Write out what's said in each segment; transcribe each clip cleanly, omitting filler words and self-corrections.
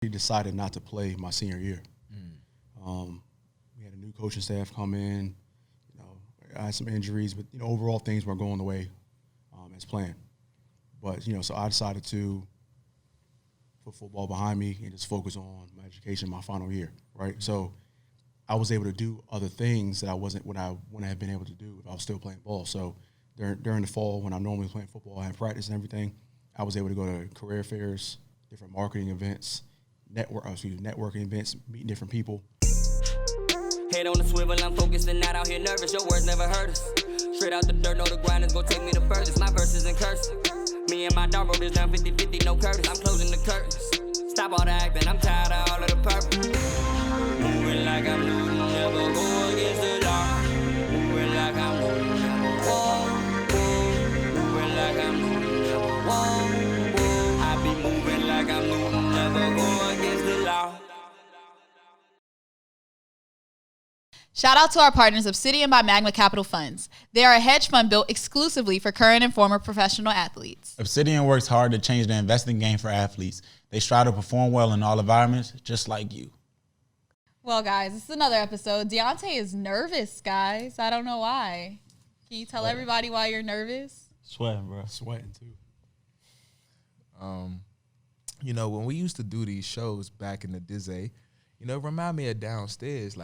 He decided not to play my senior year. We had a new coaching staff come in. I had some injuries, but overall things weren't going the way as planned. But so I decided to put football behind me and just focus on my education my final year, right? So I was able to do other things that I wouldn't have been able to do if I was still playing ball. So during the fall, when I'm normally playing football, I have practice and everything, I was able to go to career fairs, different marketing events, networking events, meeting different people. Head on the swivel, I'm focused and not out here nervous. Your words never hurt us. Straight out the dirt, know the grind is gon' take me the furthest. My verses in cursive. Me and my dog wrote this down 50-50, no curtains. I'm closing the curtains. Stop all the acting, I'm tired of all of the purpose. Moving like I'm losing, never go against the law. Moving like I'm losing, never walk. Moving like I'm losing, never walk. I be moving like I'm losing, never go against the law. Shout out to our partners, Obsidian by Magma Capital Funds. They are a hedge fund built exclusively for current and former professional athletes. Obsidian works hard to change the investing game for athletes. They strive to perform well in all environments, just like you. Well, guys, this is another episode. Deontay is nervous, guys. I don't know why. Can you tell everybody why you're nervous? Sweating, bro. Sweating, too. When we used to do these shows back in the day, remind me of downstairs,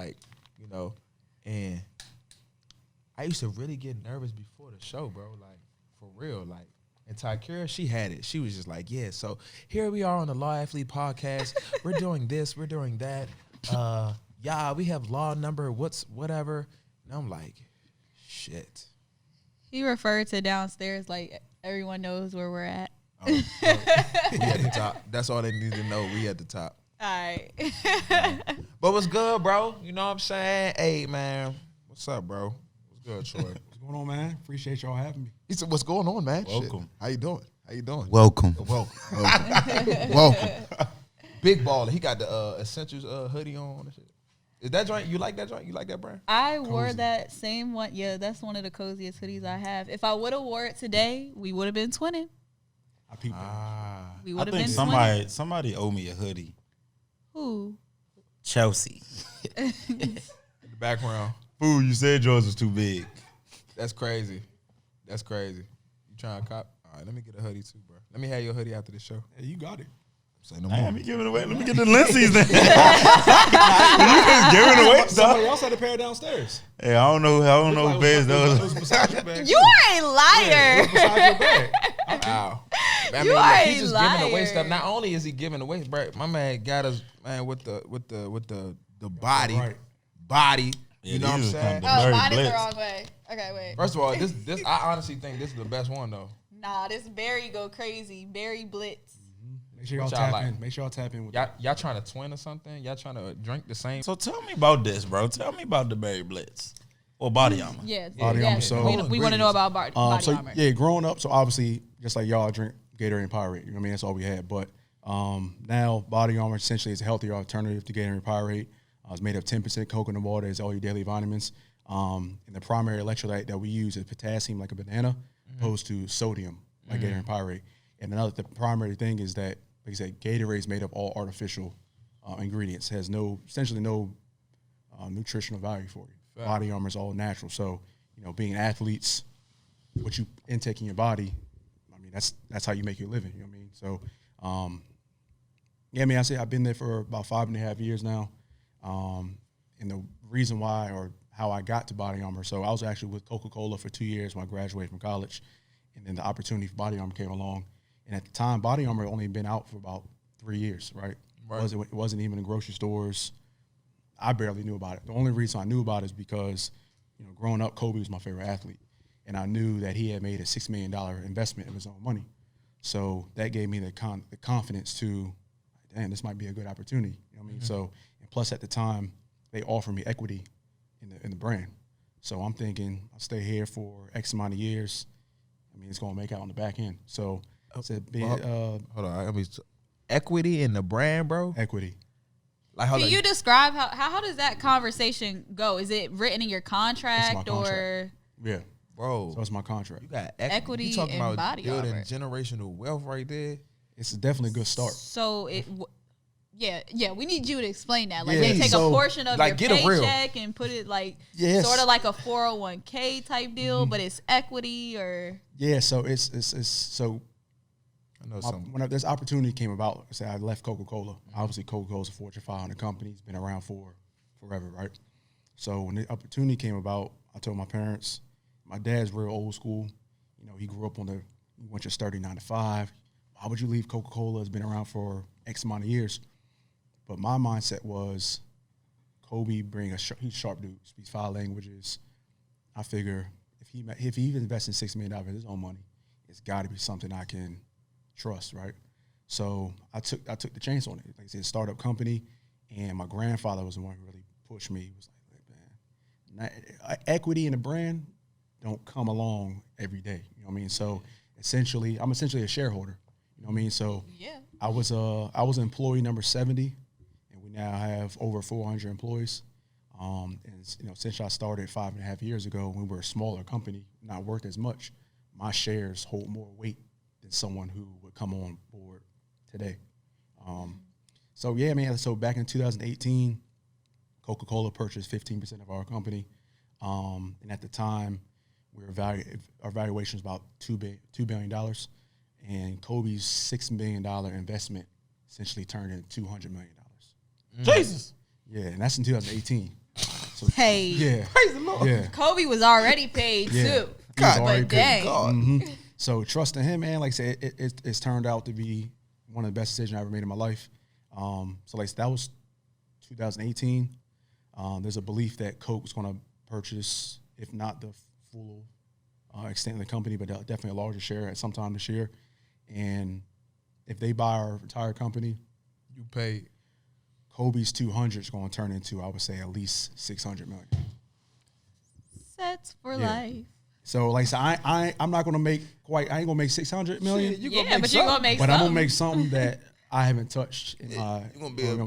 and I used to really get nervous before the show, bro, like, for real, like, and Takira, she had it. She was just like, yeah, so here we are on the Law Athlete Podcast. We're doing this, we're doing that. We have law number, whatever. And I'm like, shit. He referred to downstairs like everyone knows where we're at. We at the top. That's all they need to know. We at the top. All right. But what's good, bro? You know what I'm saying? Hey, man. What's up, bro? What's good, Troy? What's going on, man? Appreciate y'all having me. He said, what's going on, man? Welcome. Shit. How you doing? Welcome. Welcome. Big baller. He got the Essentials hoodie on and shit. Is that joint? You like that joint? You like that brand? I wore that same one. Yeah, that's one of the coziest hoodies I have. If I would have wore it today, we would have been twinning. I We would have think been twinning. somebody owe me a hoodie. Who? Chelsea. In the background. Fool, you said yours was too big. That's crazy. You trying to cop? All right, let me get a hoodie too, bro. Let me have your hoodie after the show. Hey, you got it. Say no Hey, more. let me give it away. Let me get the lenses then. You just give it away, Somebody dog. else had a pair downstairs. Hey, I don't know who bears It those. was beside your bag. You are a liar. Yeah, it was beside your bag. Wow. You are a he's just giving away liar. stuff. Not only is he giving away, bro, my man got us, man, with the body. Right. Body. Yeah, You know what I'm these are saying? kind of- Oh, Larry mine is the Blitz. wrong way. Okay, wait. First of all, this I honestly think this is the best one though. Nah, this Barry go crazy. Barry Blitz. Make sure y'all What y'all tap like? in. Make sure y'all tap in with Y'all trying to twin or something? Y'all trying to drink the same? So tell me about this, bro. Tell me about the Barry Blitz or body armor. Yeah, Body yeah. armor, so- we want to know about body armor. Yeah, growing up, so obviously, just like y'all drink Gatorade and Powerade. You know what I mean? That's all we had. But now, Body Armor essentially is a healthier alternative to Gatorade and Powerade. It's made of 10% coconut water. It's all your daily vitamins. And the primary electrolyte that we use is potassium, like a banana, opposed to sodium, like Gatorade and Powerade. And the primary thing is that, like I said, Gatorade is made of all artificial ingredients. It has essentially no nutritional value for you. Fact. Body Armor is all natural. So, being athletes, what you intake in your body, I mean, that's how you make your living. You know what I mean? So, I say I've been there for about 5.5 years now. And the reason why or how I got to Body Armor, so I was actually with Coca Cola for 2 years when I graduated from college, and then the opportunity for Body Armor came along. And at the time, Body Armor had only been out for about 3 years, right? It wasn't even in grocery stores. I barely knew about it. The only reason I knew about it is because, growing up, Kobe was my favorite athlete. And I knew that he had made a $6 million investment of his own money. So that gave me the confidence to, damn, this might be a good opportunity. You know what I mean? So, and plus at the time, they offered me equity in the brand. So I'm thinking, I'll stay here for X amount of years. I mean, it's going to make out on the back end. So it's a big Hold on. I mean, equity in the brand, bro. equity. Like Can you describe how does that conversation go? Is it written in your It's my contract or? contract. Yeah. bro? So it's my contract. You got Equity You talking and about Body building Armor. generational wealth right there? It's definitely a good start. So Yeah, we need you to explain that. Like Yeah, they take so, a portion of like, your get a real. paycheck and put it like Yes. sort of like a 401k type deal, but it's equity or Yeah, so it's so I know some. when this opportunity came about, say I left Coca Cola. Obviously, Coca Cola's a Fortune 500 company. It's been around for forever, right? So when the opportunity came about, I told my parents, my dad's real old school. You know, he grew up he went your sturdy 9 to 5. Why would you leave Coca Cola? It's been around for X amount of years. But my mindset was, Kobe he's a sharp dude, speaks 5 languages. I figure if he even invested $6 million of his own money, it's got to be something I can trust, right? So I took the chance on it. Like I said, startup company, and my grandfather was the one who really pushed me. He was like, man, equity in a brand don't come along every day. You know what I mean? So I'm essentially a shareholder. You know what I mean? So yeah. I was employee number 70, and we now have over 400 employees. And since I started 5.5 years ago, we were a smaller company, not worth as much. My shares hold more weight than someone who would come on board today. So yeah, man. So back in 2018, Coca Cola purchased 15% of our company, and at the time, our valuation was about $2 billion. And Kobe's $6 million investment essentially turned into $200 million. Jesus. Yeah, and that's in 2018. So, Hey, yeah, Praise the Lord. yeah, Kobe was already paid yeah. too. He was God, already but paid. dang. God. Mhm. So trusting him, man, like I said, it's turned out to be one of the best decisions I ever made in my life. So like that was 2018. There's a belief that Coke was going to purchase, if not the full extent of the company, but definitely a larger share at some time this year. And if they buy our entire company, You paid. Kobe's 200 is going to turn into, I would say, at least 600 million. Sets for Yeah. life. So, like, so I'm not going to make I ain't going to make 600 million, Shit, you Yeah, gonna make but you're gonna make but some. I'm going to make something that I haven't touched in my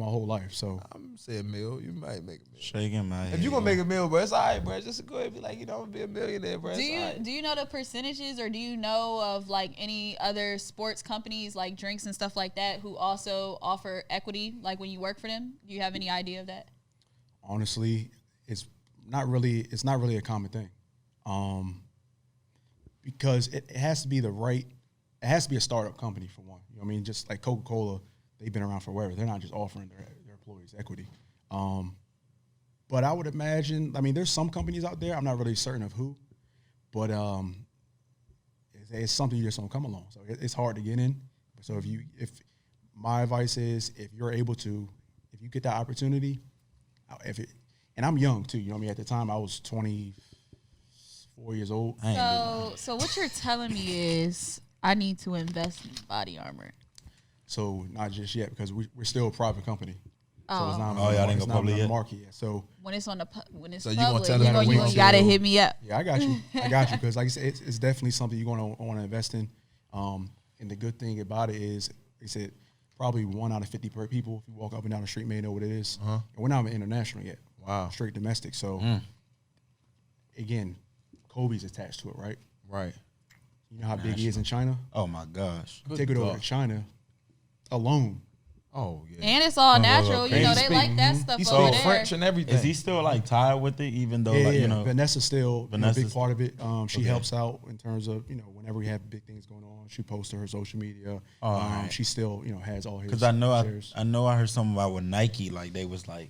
whole life. So, I'm saying $1 million. You might make $1 million. Shaking my head. If you gonna make $1 million, bro, it's all right, bro. Just go ahead and be like, I'm gonna be a millionaire, bro. Do It's you all right. do you know the percentages, or do you know of like any other sports companies like drinks and stuff like that who also offer equity, like when you work for them? Do you have any idea of that? honestly, it's not really a common thing. Because it has to be it has to be a startup company for one. You know what I mean? Just like Coca Cola, they've been around forever. They're not just offering their employees equity. But I would imagine, I mean, there's some companies out there, I'm not really certain of who, but it's something you just don't come along. So it's hard to get in. So if my advice is, if you get that opportunity, and I'm young too, you know what I mean? At the time I was 24 years old. So what you're telling me is I need to invest in body armor. So not just yet, because we're still a private company. So it's not Oh, y'all didn't it's go not public on the yet? market yet. So When it's So you gonna public, tell you them know, to you wait gotta till- hit me up. yeah, I got you, because like I said, it's definitely something you're gonna want to invest in. And the good thing about it is, they said probably 1 out of 50 people, if you walk up and down the street, may know what it is. And we're not even international yet. Wow. Straight domestic. So again, Kobe's attached to it, right? Right. You know how big he is in China? Oh my gosh. Take it over God. to China alone. Oh yeah. And it's all Gonna go natural. You know, crazy. they like that stuff He over speaks there. French and everything. Is he still like tied with it, even though Yeah, you know? Vanessa's still a Vanessa's- big part of it. She Okay. helps out in terms of, whenever we have big things going on, she posts to her social media. Oh, all right. She still, has all his Because I know shares. I heard something about with Nike, like they was like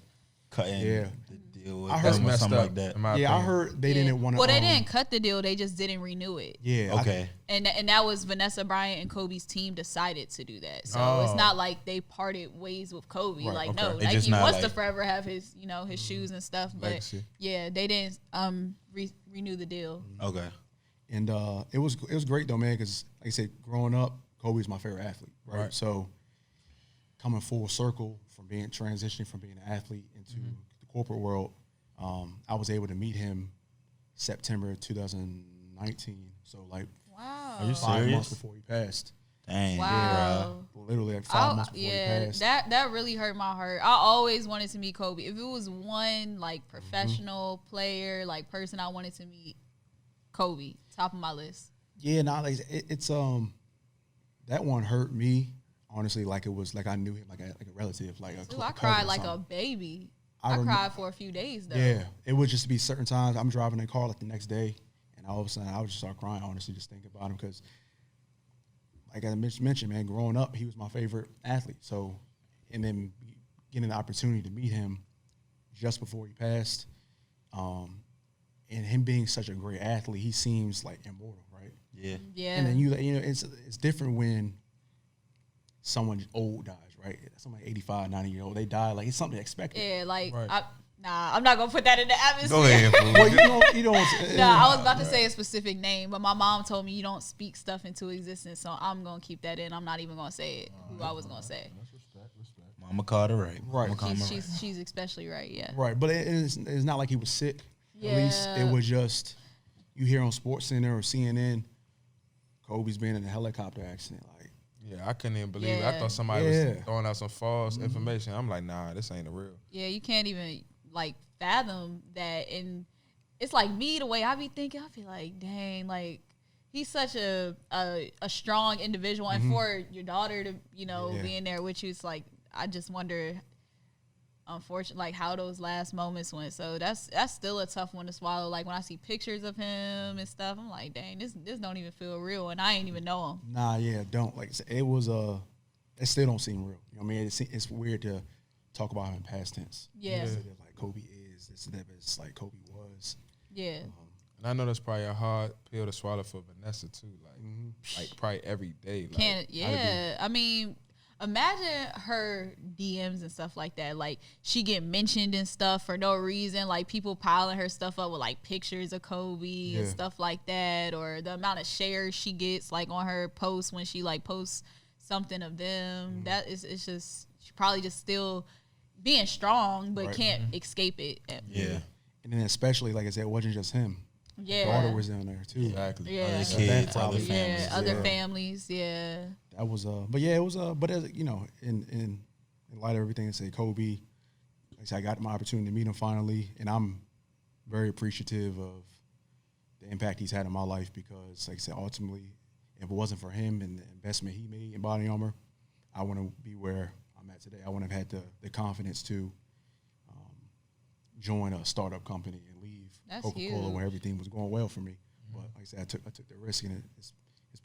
cutting Yeah. the deal with I heard them or messed something up, like that. in my Yeah, I opinion. heard they didn't want to. Well, they didn't cut the deal. They just didn't renew it. Yeah. Okay. And that was Vanessa Bryant and Kobe's team decided to do that. So Oh. it's not like they parted ways with Kobe. Right, Like okay. no, They just Nike not wants to like- forever have his his shoes and stuff. But Legacy. yeah, they didn't renew the deal. Okay. And it was great though, man. Because like I said, growing up, Kobe's my favorite athlete, right? Right. So coming full circle from transitioning from being an athlete into the corporate world, I was able to meet him September 2019. So like Wow. Are you 5 serious? months before he passed. Dang. Wow. Literally like 5 months before he Yeah, passed. that really hurt my heart. I always wanted to meet Kobe. If it was one like professional player, like person I wanted to meet, Kobe, top of my list. Yeah, like it's that one hurt me. honestly, like it was like I knew him like a relative, like a Ooh, I cousin cried or like a something. baby. I I rem- cried for a few days though. Yeah, it would just be certain times I'm driving a car like the next day, and all of a sudden I would just start crying. Honestly, just thinking about him because, like I mentioned, man, growing up he was my favorite athlete. So, and then getting the opportunity to meet him just before he passed, and him being such a great athlete, he seems like immortal, right? Yeah. Yeah. And then you know it's different when someone old dies, right? Somebody 85, 90 years old, they die like it's something expected. Yeah, like Right. I'm not gonna put that in the atmosphere. Go ahead, fool. Well, you don't. Nah, I was about to say a specific name, but my mom told me you don't speak stuff into existence, so I'm gonna keep that in. I'm not even gonna say it. Who I was gonna say. Mama called her right. Right. Mama called her right. She's especially right. Yeah. Right, but it's not like he was sick. Yeah. At least it was just you hear on Sports Center or CNN, Kobe's been in a helicopter accident. Like, Yeah, I couldn't even believe it. I Yeah. thought somebody Yeah. was throwing out some false information. I'm like, nah, this ain't the real. Yeah, you can't even like fathom that. And it's like me, the way I be thinking, I be like, dang, like he's such a strong individual, and for your daughter to Yeah. be in there with you, it's like I just wonder, unfortunately, like how those last moments went. So that's still a tough one to swallow. Like when I see pictures of him and stuff, I'm like, dang, this don't even feel real, and I ain't even know him. nah, yeah, don't. Like I said, it was it still don't seem real. You know what I mean? It's weird to talk about him in past tense. Yeah. Say that, like Kobe is this and that, but it's like Kobe was. Yeah. And I know that's probably a hard pill to swallow for Vanessa too. Like, like probably every day. Like, Can't I mean, imagine her DMs and stuff like that. Like she get mentioned and stuff for no reason. Like people piling her stuff up with like pictures of Kobe and Yeah. stuff like that, or the amount of shares she gets like on her posts when she like posts something of them. That is, it's just she probably just still being strong, but Right. can't escape it. Yeah. And then especially, like I said, it wasn't just him. Yeah. Daughter was in there too. Exactly. Yeah. Other So kids, that other probably- families. Yeah, other Yeah. families. Yeah. That was but yeah, it was but as, you know, in light of everything I say, Kobe, like I said, I got my opportunity to meet him finally, and I'm very appreciative of the impact he's had in my life because, like I said, ultimately, if it wasn't for him and the investment he made in Body Armor, I wouldn't be where I'm at today. I wouldn't have had the confidence to join a startup company and leave That's Coca Cola huge. where everything was going well for me. But like I said, I took the risk, and it's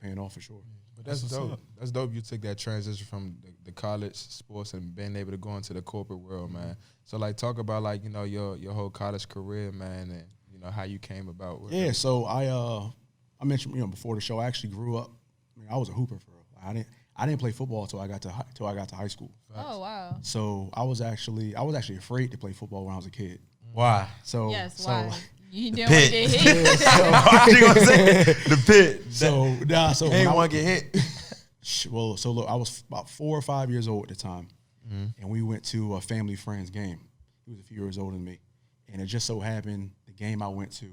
paying off for sure. But that's That's what's dope. up. That's dope. You took that transition from the college sports and being able to go into the corporate world, man. So like, talk about like your whole college career, man, and how you came about. With Yeah, so I mentioned before the show, I actually grew up. I mean, I was a hooper for real. I didn't play football till I got to high school. Oh wow. So I was actually afraid to play football when I was a kid. Why? So Yes. so, Why? You didn't pit. want to get hit. What you gonna say? The pit. So so Ain't when I want to get hit. Well, so look, I was about 4 or 5 years old at the time, and we went to a family friend's game. He was a few years older than me, and it just so happened the game I went to,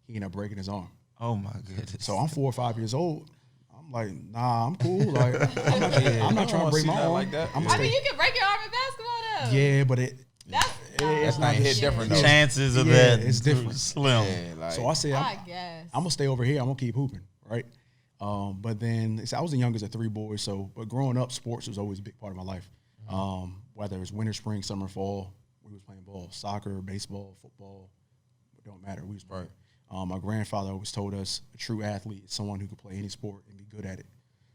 he ended up breaking his arm. Oh my goodness. So I'm 4 or 5 years old. I'm like, nah, I'm cool. Like, I'm not trying to break my arm like that. I'm Yeah. gonna I mean, stay. you can break your arm in basketball though. Yeah, but That's not hit the- different, The though. chances of Yeah, that it's different. slim. Yeah, like, So I said, I guess. I'm gonna stay over here. I'm gonna keep hooping, right? But then I was the youngest of 3 boys. So, but growing up, sports was always a big part of my life. Whether it was winter, spring, summer, fall, we was playing ball, soccer, baseball, football. It don't matter. We was playing. My grandfather always told us a true athlete is someone who could play any sport and be good at it.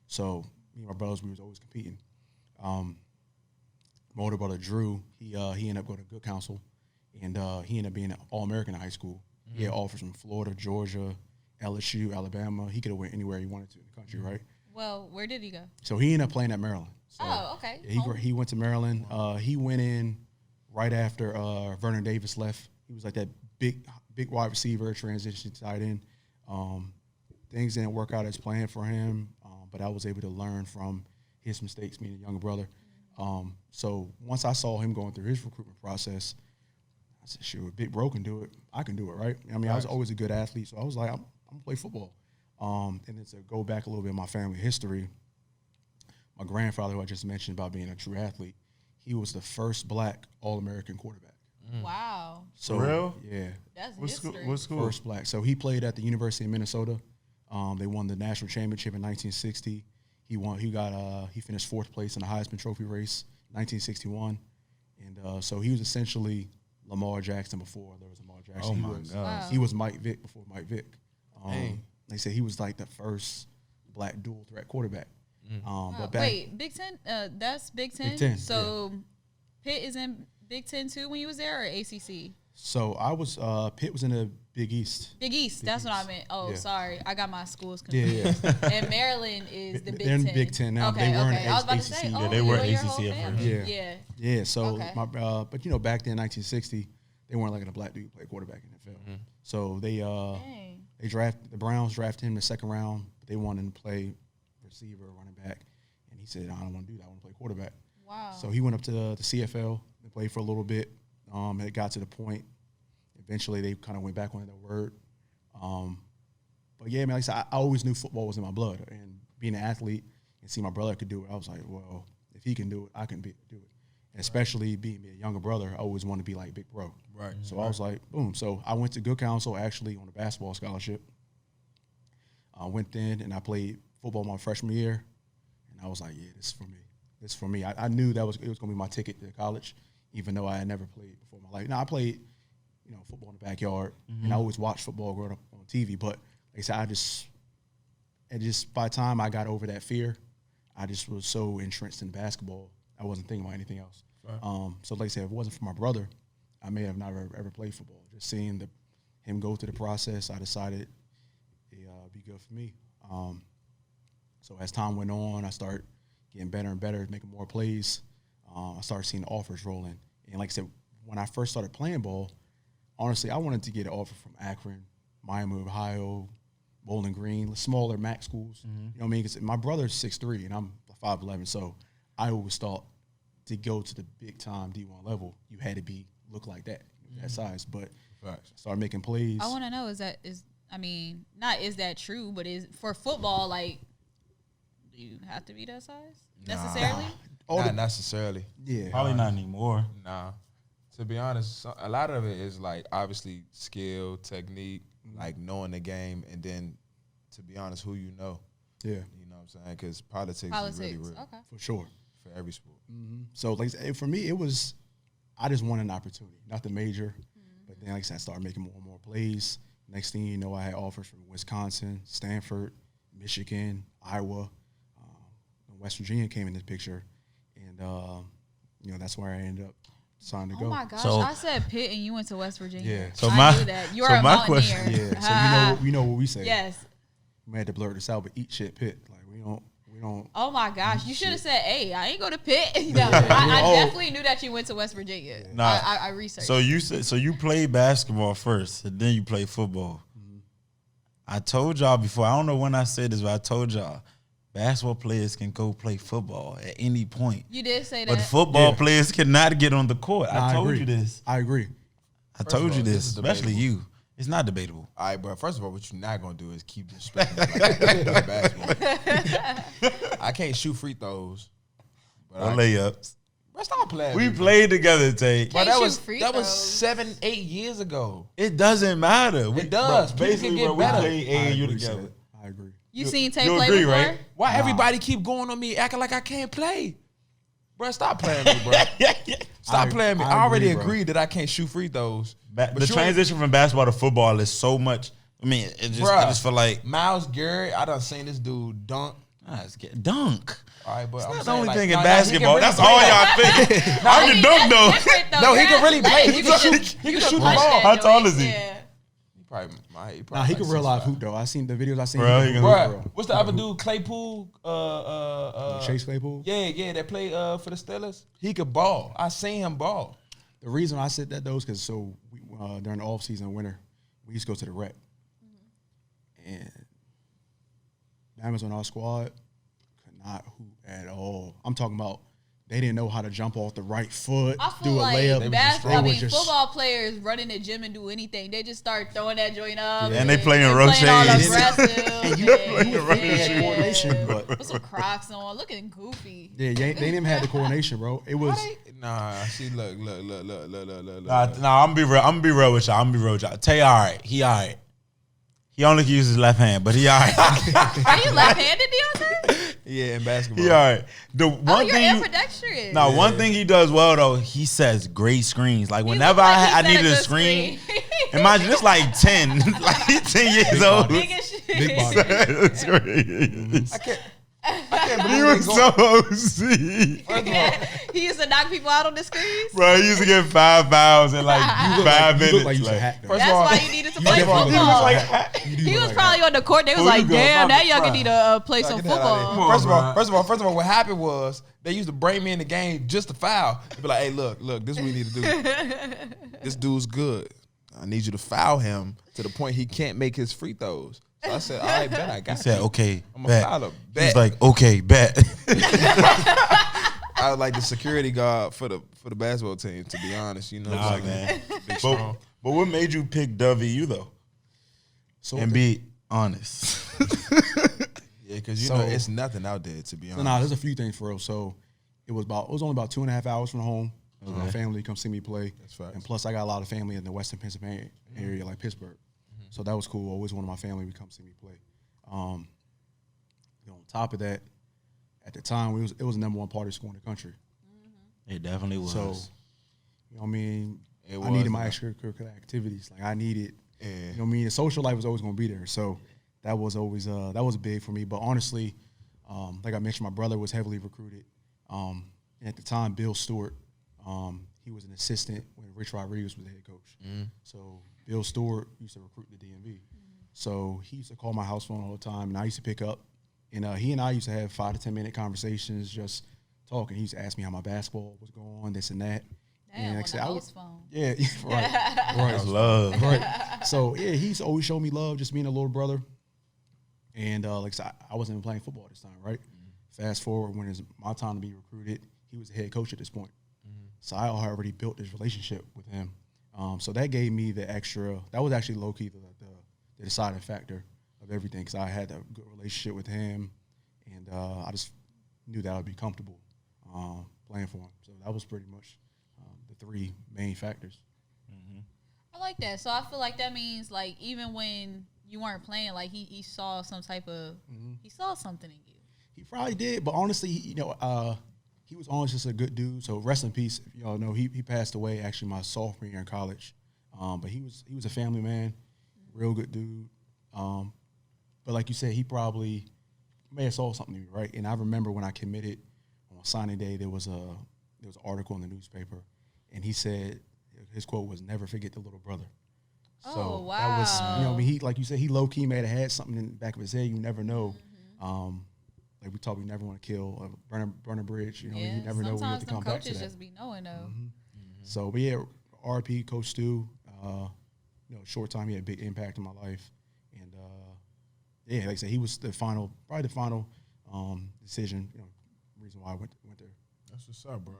So me and my brothers, we was always competing. My older brother Drew, he ended up going to good counsel, and he ended up being an All-American in high school. He had offers from Florida, Georgia, LSU, Alabama. He could have went anywhere he wanted to in the country, right? Well, where did he go? So he ended up playing at Maryland. So Oh, okay. yeah, he went to Maryland. He went in right after Vernon Davis left. He was like that big wide receiver, transition tight end. Things didn't work out as planned for him, but I was able to learn from his mistakes, being a younger brother. So once I saw him going through his recruitment process, I said, "Sure, Big Bro can do it. I can do it, right?" I mean, I was always a good athlete, so I was like, "I'm gonna play football." And then to go back a little bit in my family history, my grandfather, who I just mentioned about being a true athlete, he was the first black All-American quarterback. Wow. So, For real? Yeah, That's What history. school? What school? first black. So he played at the University of Minnesota. They won the national championship in 1960. He won. He finished 4th place in the Heisman Trophy race, 1961, and so he was essentially Lamar Jackson before there was Lamar Jackson. Oh my God. He was Mike Vick before Mike Vick. They said he was like the first black dual threat quarterback. But wait, Big Ten? That's Big Ten? Big Ten, So Pitt is in Big Ten too when you was there, or ACC? So I was Pitt was in the Big East. Big East, that's what I meant. Oh, Yeah. sorry. I got my schools confused. Yeah. And Maryland is the Big They're Ten. in Big Ten now. Okay, They were in okay. I was about to ACC. say, Yeah, they were your ACC whole at family. first. Yeah. Yeah, so Okay. but you know, back then in 1960, they weren't letting a black dude play quarterback in the NFL. So Dang. the Browns drafted him in the 2nd round, but they wanted him to play receiver, running back, and he said, I don't want to do that. I want to play quarterback. Wow. So he went up to the CFL and played for a little bit. It got to the point. Eventually, they kind of went back on their word. But yeah, man, like I said, I always knew football was in my blood, and being an athlete and see my brother could do it, I was like, well, if he can do it, I can do it. And especially being a younger brother, I always wanted to be like Big Bro. Right. So I was like, boom. So I went to Good Counsel actually on a basketball scholarship. I went in and I played football my freshman year, and I was like, yeah, this is for me. This is for me. I knew it was going to be my ticket to college, even though I had never played before in my life. Now I played, football in the backyard, and I always watched football growing up on TV. But like I said, by the time I got over that fear, I just was so entrenched in basketball, I wasn't thinking about anything else. Right. So like I said, if it wasn't for my brother, I may have never ever played football. Just seeing him go through the process, I decided it'd be good for me. So as time went on, I started getting better and better, making more plays. I started seeing offers rolling. And like I said, when I first started playing ball, honestly, I wanted to get an offer from Akron, Miami, Ohio, Bowling Green, smaller MAC schools. You know what I mean? Because my brother's 6'3", and I'm 5'11", so I always thought to go to the big-time D1 level, you had to look like that size. But I started making plays. I want to know, is that true, but is for football, like, do you have to be that size necessarily? Not necessarily. Yeah. Probably not anymore. Nah. To be honest, a lot of it is like obviously skill, technique, like knowing the game, and then to be honest, who you know. Yeah. You know what I'm saying? Because politics is really real. Okay. For sure. For every sport. So like for me, I just wanted an opportunity, nothing major. But then like I said, I started making more and more plays. Next thing you know, I had offers from Wisconsin, Stanford, Michigan, Iowa, West Virginia came in this picture, and that's where I ended up deciding to go. Oh my gosh! So- I said Pitt, and you went to West Virginia. Yeah. So I knew that. You're a my mountaineer. question- Yeah, so you know what we say. Yes. We had to blur this out, but eat shit Pitt. Like we don't. Oh my gosh! You should have said, "Hey, I ain't go to Pitt." I definitely knew that you went to West Virginia. Nah. I researched. So you played basketball first, and then you played football. I told y'all before. I don't know when I said this, but I told y'all basketball players can go play football at any point. You did say that. But football players cannot get on the court. Nah, I told agree. you this. I agree. I told you this this, is especially debatable. you. It's not debatable. All right, bro. First of all, what you're not gonna do is keep disrespecting like basketball. I can't shoot free throws. But Or layups. Bro, stop playing. We me, played together, Tate. But Can't that shoot free was throws. 7-8 years ago. It doesn't matter. It does. Bro, basically, People can get bro, we better. played A and U together. Sid. I agree. You seen Tay you play agree, before? right? Why everybody keep going on me acting like I can't play? Bro, stop playing me, bro. Stop playing me. I already agree, bro. agreed that I can't shoot free throws. The But you transition from basketball to football is so much. I mean, I just feel like Miles Garrett, I done seen this dude dunk. dunk. All right, but That's I'm not the saying, only like, thing no, in no, basketball. he can That's really all play. y'all think. I can dunk though. No, he can really play. He can shoot. He can shoot the ball. How tall is he? Yeah. He Nah, he like can real life 6'5". hoop though. I seen the videos. I seen. Bro, him he can hoop, Bro, bro. what's the other dude? Claypool. Chase Claypool. Yeah, that played for the Steelers. He could ball. I seen him ball. The reason I said that though is because we, during the off season winter, we used to go to the rec, and diamonds on our squad could not hoop at all. I'm talking about they didn't know how to jump off the right foot, I feel do a like layup. football players running the gym and do anything. They just start throwing that joint up. Yeah, and they playing all rotates. aggressive. And you had coordination, but Put some Crocs on, looking goofy. yeah, they didn't even have the coordination, bro. It was Nah, see, look. Nah, I'm gonna be real with y'all. Tay, all right. He all right. He only can use his left hand, but he all right. Are you left-handed, Deontay? Yeah, in basketball. He all right. The Oh, one you're thing ambidextrous. one thing he does well though, he sets great screens. Like He whenever look like he I set needed a good screen, imagine this like 10, like he's 10 years old. Big as shit. Big body. That's great. I can't He believe was they so go. OC. He used to knock people out on the screens. Bro, he used to get 5 fouls in like You look 5 like, minutes. you look like you should like, hack though. First That's of all, why you needed to You play definitely football. look like He You do was look like probably on the court. They was Who you like, go? damn, that young Bruh. need to play some Get that out of there. football. First of all, what happened was they used to bring me in the game just to foul. They'd be like, hey, look, this is what we need to do. This dude's good. I need you to foul him to the point he can't make his free throws. So I said, all right, bet I got He said, you. okay, I'm going to bet. foul him. He was Bet. like, okay, bet. I was like the security guard for the basketball team, to be honest. You know, Nah, like, man. big strong. But what made you pick WU though? So And be honest. Yeah, because you So- know it's nothing out there, to be So honest. nah, there's a few things for real. So it was only about 2.5 hours from home. My family come see me play. That's facts. And plus I got a lot of family in the Western Pennsylvania area, like Pittsburgh. So that was cool. Always one of my family would come see me play. On top of that, at the time it was the number 1 party school in the country. It definitely was. So, you know what I mean? It I was, needed my man. extracurricular activities. Like I needed, Yeah. you know what I mean? The social life was always going to be there. So that was always, that was big for me. But honestly, like I mentioned, my brother was heavily recruited. And at the time, Bill Stewart, he was an assistant when Rich Rodriguez was the head coach. So Bill Stewart used to recruit the DMV. So he used to call my house phone all the time, and I used to pick up. And he and I used to have 5 to 10 minute conversations, just talking. He used to ask me how my basketball was going, this and that. Damn, and on like I said, the I house was, phone. yeah, right, That's love. right. So yeah, he's always showed me love, just being a little brother. And like I said, I wasn't even playing football at this time, right? Fast forward when it's my time to be recruited, he was the head coach at this point. So I already built this relationship with him. So that gave me the extra. That was actually low key the deciding factor of everything, because I had a good relationship with him, and I just knew that I'd be comfortable playing for him. So that was pretty much the 3 main factors. I like that. So I feel like that means like even when you weren't playing, like he saw some type of he saw something in you. He probably did, but honestly, he was always just a good dude. So rest in peace. If y'all know, he passed away actually my sophomore year in college. But he was a family man, real good dude. But like you said, he probably may have saw something in me, right? And I remember when I committed on signing day, there was an article in the newspaper, and he said his quote was, "Never forget the little brother." Oh, wow. That was, you know, I mean, he, like you said, he low key may have had something in the back of his head. You never know. Like we talk, we never want to kill, burn a bridge. You know, you never know when you have to come back to Sometimes them coaches that. just be knowing though. So, but yeah, RP Coach Stu. Short time, he had a big impact in my life, and yeah, like I said, he was probably the final decision. Reason why I went there. That's what's up, bro.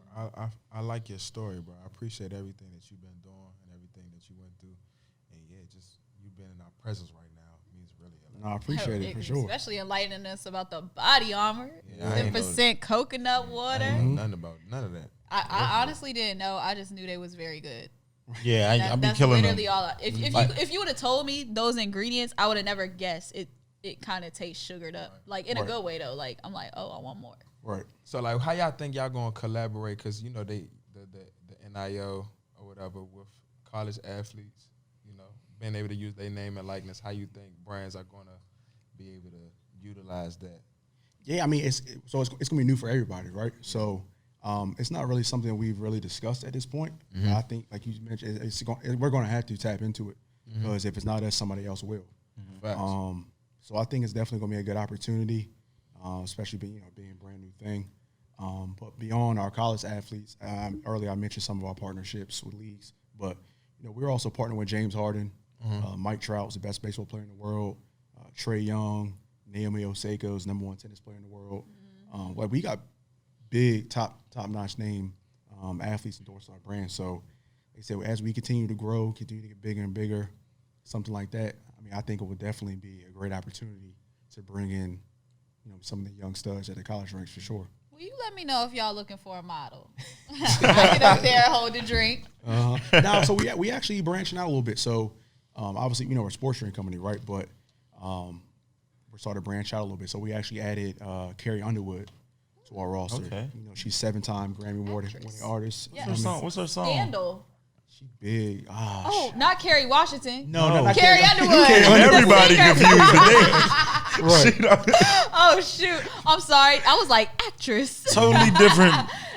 I like your story, bro. I appreciate everything that you've been doing and everything that you went through. And yeah, just you being in our presence right now means really a lot. No, I appreciate it for sure. Especially enlightening us about the body armor. Yeah, I ain't know 10% coconut water. I ain't know nothing about none of that. I honestly didn't know. I just knew they was very good. Yeah, I be That's killing them. literally all. If you would have told me those ingredients, I would have never guessed it. It kind of tastes sugared up, like in a good way though. Like I'm like, oh, I want more. Right. So like, how y'all think y'all gonna collaborate? Cause you know the NIL or whatever with college athletes, being able to use their name and likeness. How you think brands are gonna be able to utilize that? Yeah, I mean, it's gonna be new for everybody, right? So it's not really something that we've really discussed at this point. I think, like you mentioned, we're gonna have to tap into it, because if it's not us, somebody else will. Facts. So I think it's definitely gonna be a good opportunity, especially being a brand new thing. But beyond our college athletes, earlier I mentioned some of our partnerships with leagues, but we're also partnering with James Harden, Mike Trout's the best baseball player in the world, Trey Young, Naomi Osaka's #1 tennis player in the world. Like we got big top-notch name athletes endorse our brand. So like I said, as we continue to grow, continue to get bigger and bigger, something like that, I mean, I think it would definitely be a great opportunity to bring in, some of the young studs at the college ranks for sure. Will you let me know if y'all looking for a model? I get up there, hold a drink. Now, so we actually branching out a little bit. So obviously, we're a sports drink company, right? But we're we're starting to branch out a little bit. So we actually added Carrie Underwood to our roster. Okay. You know, she's 7-time Grammy Award winning artist. Yeah. What's her song? Scandal. She big. Oh, not Kerry Washington. No, not Carrie Underwood. Everybody confused today. Right. Oh shoot! I'm sorry. I was like actress. Totally different.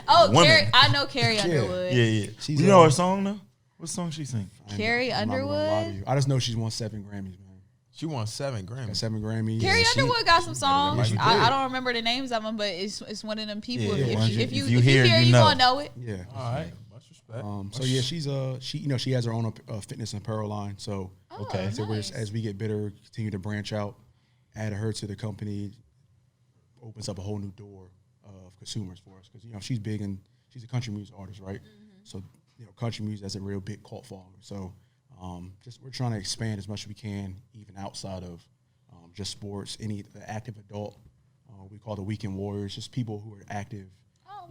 Oh, women. Carrie. I know Carrie Underwood. Yeah. She's, You know her song though? What song she sing? Carrie I'm not gonna lie to Underwood. you. I just know she's won 7 Grammys, man. She won 7 Got Grammys. 7 Grammys. Carrie She- Underwood got some songs. she did. I don't remember the names of them, but it's one of them people. Yeah, if you if you hear, you know. gonna know it. Yeah. All right. Much respect. So yeah, she has her own fitness and apparel line. So Okay. so we're nice. as we get better, continue to branch out, add her to the company, opens up a whole new door of consumers for us because she's big and she's a country music artist, right? So country music has a real big cult following. So just we're trying to expand as much as we can, even outside of just sports. The active adult, we call the weekend warriors, just people who are active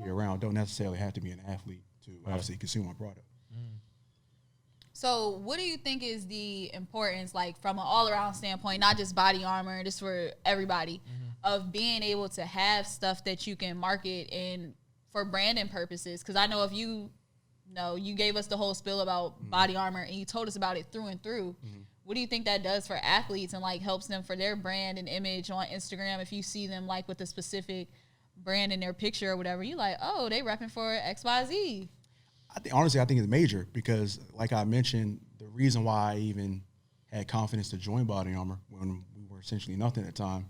year round. Don't necessarily have to be an athlete to obviously consume our product. So, what do you think is the importance, like from an all-around standpoint, not just Body Armor, just for everybody, of being able to have stuff that you can market and for branding purposes? Because I know if you gave us the whole spiel about Body Armor and you told us about it through and through. What do you think that does for athletes and like helps them for their brand and image on Instagram? If you see them like with a specific brand in their picture or whatever, you like, oh, they repping for XYZ. Honestly, I think it's major because, like I mentioned, the reason why I even had confidence to join Body Armor when we were essentially nothing at the time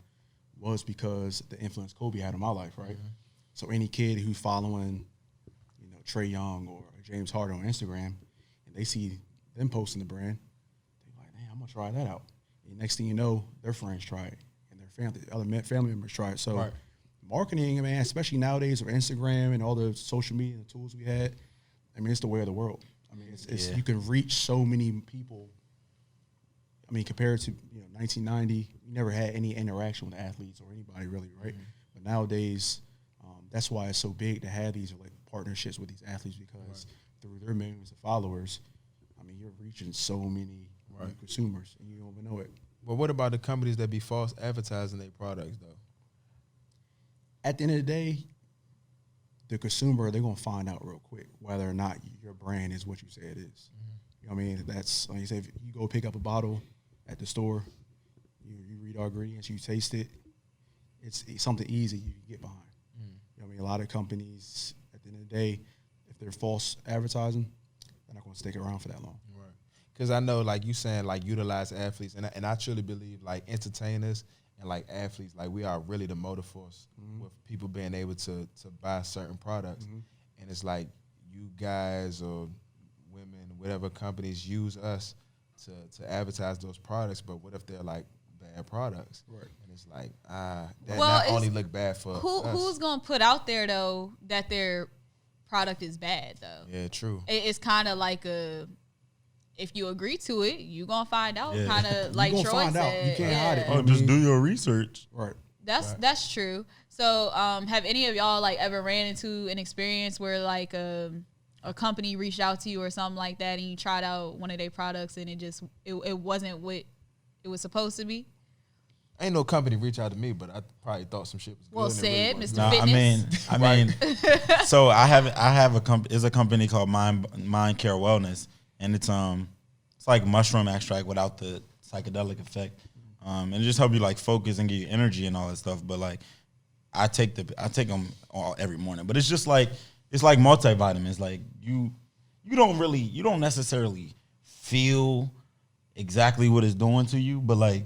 was because the influence Kobe had on my life, right? So any kid who's following, Trey Young or James Harden on Instagram, and they see them posting the brand, they're like, "Damn, I'm gonna try that out." And next thing you know, their friends try it, and their family members try it. So, marketing, man, especially nowadays with Instagram and all the social media and tools we had. I mean, it's the way of the world. I mean, it's you can reach so many people. I mean, compared to 1990, you never had any interaction with athletes or anybody really, right? But nowadays, that's why it's so big to have these like partnerships with these athletes because through their millions of followers, I mean, you're reaching so many consumers and you don't even know it. But what about the companies that be false advertising their products though? At the end of the day, the consumer, they're going to find out real quick whether or not your brand is what you say it is. You know what I mean? That's, like you say, if you go pick up a bottle at the store, you read our ingredients, you taste it, it's something easy you can get behind. You know what I mean? A lot of companies, at the end of the day, if they're false advertising, they're not going to stick around for that long. Right. Because I know, like you saying, like utilize athletes, and I truly believe like entertainers and like athletes, like we are really the motor force with people being able to buy certain products. And it's like you guys or women, whatever companies use us to advertise those products, but what if they're like bad products? Right. And it's like, that Well, not only look bad for us. Who's going to put out there, though, that their product is bad, though? Yeah, true. It's kind of like if you agree to it, you're going to find out, Yeah. kind of like gonna Troy find out. said. You can't hide it. Oh, just do your research. Right. That's true. So, have any of y'all like ever ran into an experience where like a company reached out to you or something like that, and you tried out one of their products and it wasn't what it was supposed to be? Ain't no company reach out to me, but I probably thought some shit was good. Well and it really said, wasn't. Mr. Fitness. I mean, so I have a company. It's a company called Mind Care Wellness, and it's like mushroom extract without the psychedelic effect, and it just help you like focus and give you energy and all that stuff. But like, I take them all every morning. But it's just like it's like multivitamins. Like you don't necessarily feel exactly what it's doing to you, but like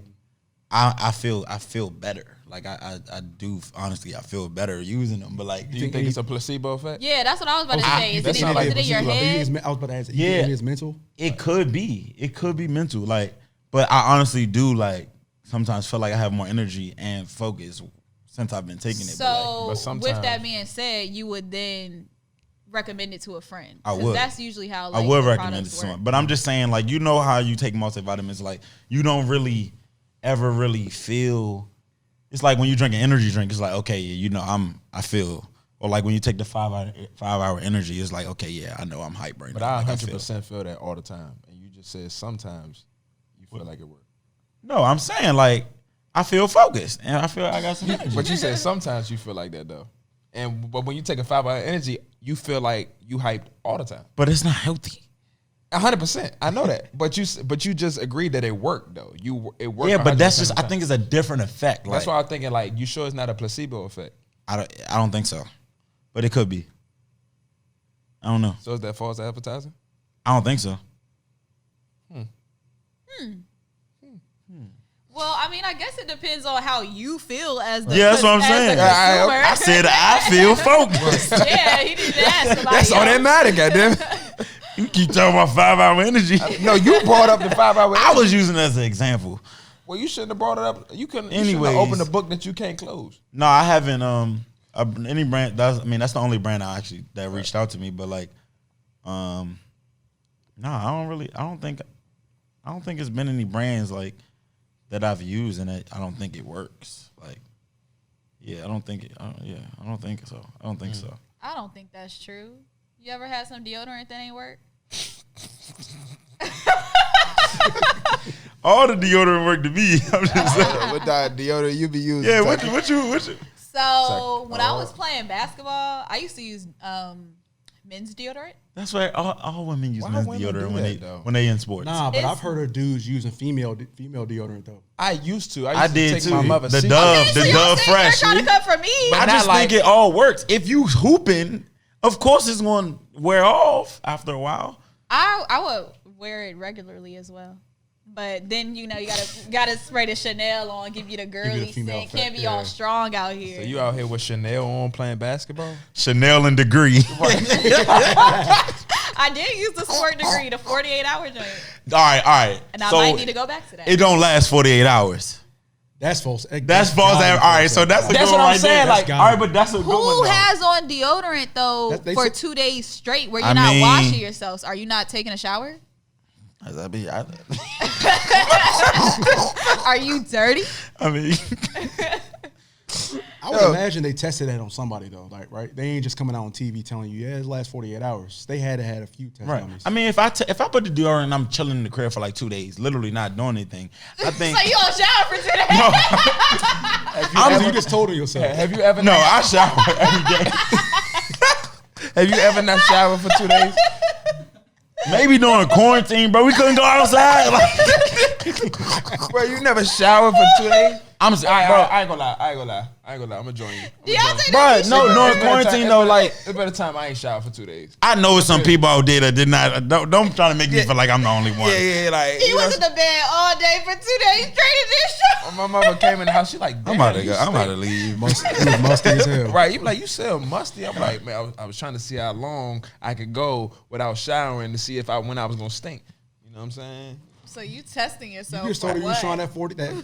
I feel better. Like I do honestly, I feel better using them. But like, Do you think it's a placebo effect? Yeah, that's what I was about to say. Is that it sound like in your I head? was about to ask, Yeah. it's mental? it could be mental. Like, but I honestly do like sometimes feel like I have more energy and focus since I've been taking it. So, But sometimes- with that being said, you would then recommend it to a friend. I 'Cause would. That's usually how I like, would the recommend it to products someone. work. But I'm just saying, like, you know how you take multivitamins, like you don't really ever really feel. It's like when you drink an energy drink, it's like, okay, you know, I feel. Or like when you take the 5-hour energy, it's like, okay, yeah, I know I'm hype right But now. I Like, 100% feel that all the time. And you just said sometimes you feel like it works. No, I'm saying like I feel focused and I feel I got some energy. But you said sometimes you feel like that though. But when you take a 5-hour energy, you feel like you hyped all the time. But it's not healthy. 100%. I know that. But you just agreed that it worked though. It worked. Yeah, but that's just, I I think it's a different effect. that's why I'm thinking like, you sure it's not a placebo effect? I don't think so. But it could be. I don't know. So is that false advertising? I don't think so. Well, I mean, I guess it depends on how you feel as the Yeah, that's what I'm as the saying. consumer. I said I feel focused. Yeah, he didn't ask somebody That's all that else. matter, goddamn. You keep talking about 5-hour energy. No, you brought up the 5-hour. I was using it as an example. Well, you shouldn't have brought it up. You shouldn't have Anyways. opened a book that you can't close. No, I haven't. Any brand. That's the only brand that reached out to me. But like, no, I don't think it's been any brands like that I've used and I don't think it works. Like, yeah, I don't think so. I don't think so. I don't think that's true. You ever had some deodorant that ain't work? All the deodorant work to me. I'm just saying. What deodorant you be using? Yeah, what you? So when I was playing basketball, I used to use men's deodorant. That's right. All women use Why men's women deodorant do that, though? when they in sports. Nah, but It's- I've heard of dudes using female deodorant though. I used to. I to did take too. My mother The secret. Dove, So the you Dove think they're Fresh. trying to come for me? But I not just like- think it all works. If you hooping, of course it's going to wear off after a while. I would wear it regularly as well. But then you gotta spray the Chanel on, give you the girly female scent. Can't be effect, all yeah. strong out here. So you out here with Chanel on playing basketball? Chanel and Degree. I did use the sport degree, the 48-hour joint, All right. and I So might need to go back to that. it don't last 48 hours. That's false. That's false. All right, so that's a good That's one what I'm right saying, there. like, All right, but that's a good one. Who though. has on deodorant though That- they for said- 2 days straight where you're I not mean- washing yourselves? Are you not taking a shower? Are you dirty? I mean, I would imagine they tested that on somebody though, like right. They ain't just coming out on TV telling you, yeah, it lasts 48 hours. They had a few test right. dummies. I mean, if I put the deodorant and I'm chilling in the crib for like 2 days, literally not doing anything, I think. So you don't shower for 2 days? You just told on yourself. Have you ever? No, I shower every day. Have you ever not showered for 2 days? Maybe during quarantine, bro. We couldn't go outside. Like, Bro, you never showered for 2 days? I'm I ain't gonna lie. I'm gonna join you. Deontay, But no, during quarantine though, like It's better time I ain't showered for 2 days. I know some people out there that did not. Don't try to make me feel like I'm the only one. like he was in the bed all day for 2 days straight in this show. My mama came in the house. She like, I'm about to go. I'm about to leave. It was musty as hell. Right, you be like, you smell musty. I'm like, man, I was trying to see how long I could go without showering to see when I was gonna stink. You know what I'm saying? So you testing yourself? You just told her you was trying that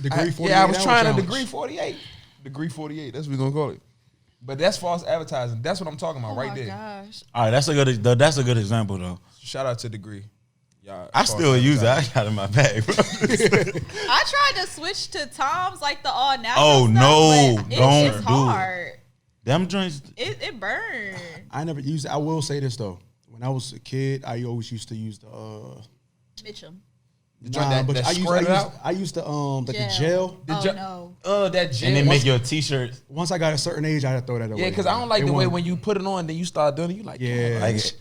degree 48. Yeah, I was trying a challenge. degree 48. Degree 48. That's what we're gonna call it. But that's false advertising. That's what I'm talking about right there. Gosh. All right, that's a good example though. Shout out to Degree. Y'all, I false still use it. I advertising. got it in my bag, bro. I tried to switch to Tom's, like the all natural. Oh, stuff, no, but don't it's do it. hard. Them joints. It burned. I never used it. I will say this though. When I was a kid, I always used to use the Mitchum. joint that squirted out? I used the the Gel. gel. Oh gel- no. That gel. And then make your t-shirt. Once I got a certain age, I had to throw that away. Yeah, because I don't like It the way wasn't- when you put it on, then you start doing it. You like, Yeah. like it